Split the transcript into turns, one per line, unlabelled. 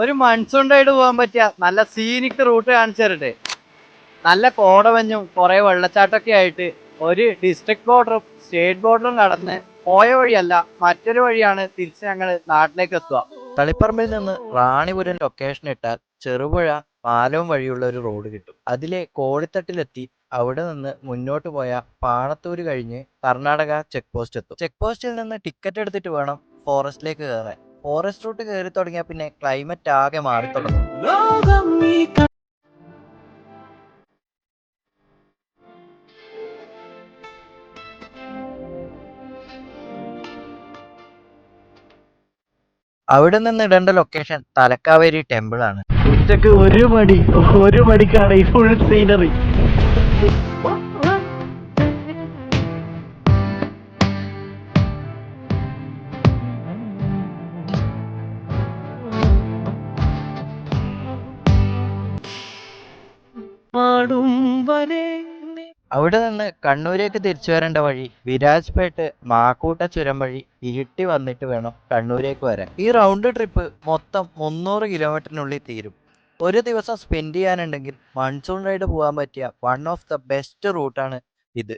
ഒരു മൺസൂൺ പോകാൻ പറ്റിയ നല്ല സീനിക് റൂട്ട് കാണിച്ചു തരട്ടെ. നല്ല കോടമഞ്ഞും കുറെ വെള്ളച്ചാട്ടമൊക്കെ ആയിട്ട് ഒരു ഡിസ്ട്രിക്ട് ബോർഡറും സ്റ്റേറ്റ് ബോർഡറും കടന്ന് പോയ വഴിയല്ല, മറ്റൊരു വഴിയാണ് തിരിച്ച് ഞങ്ങൾ നാട്ടിലേക്ക് എത്തുക. തളിപ്പറമ്പിൽ നിന്ന് റാണിപുരം ലൊക്കേഷൻ ഇട്ടാൽ ചെറുപുഴ പാലവും വഴിയുള്ള ഒരു റോഡ് കിട്ടും. അതിലെ കോഴിത്തട്ടിലെത്തി അവിടെ നിന്ന് മുന്നോട്ട് പോയ പാണത്തൂര് കഴിഞ്ഞ് കർണാടക ചെക്ക് പോസ്റ്റ് എത്തും. ചെക്ക് പോസ്റ്റിൽ നിന്ന് ടിക്കറ്റ് എടുത്തിട്ട് വേണം ഫോറസ്റ്റിലേക്ക് കയറാൻ. ഫോറസ്റ്റ് റൂട്ട് കയറി തുടങ്ങിയാൽ പിന്നെ ക്ലൈമറ്റ് ആകെ മാറി തുടങ്ങും. അവിടെ നിന്ന് ഇടേണ്ട ലൊക്കേഷൻ തലക്കാവേരി ടെമ്പിൾ ആണ്.
ഉച്ചക്ക് ഒരു മണിക്കാണ് ഈ ഫുൾ സീനറി.
അവിടെ നിന്ന് കണ്ണൂരേക്ക് തിരിച്ചു വരേണ്ട വഴി വിരാജ്പേട്ട് മാക്കൂട്ട ചുരം വഴി ഇരിട്ടി വന്നിട്ട് വേണം കണ്ണൂരേക്ക് വരാൻ. ഈ റൗണ്ട് ട്രിപ്പ് മൊത്തം 300 കിലോമീറ്ററിനുള്ളിൽ തീരും. ഒരു ദിവസം സ്പെൻഡ് ചെയ്യാനുണ്ടെങ്കിൽ മൺസൂൺ റൈഡ് പോകാൻ പറ്റിയ വൺ ഓഫ് ദ ബെസ്റ്റ് റൂട്ടാണ് ഇത്.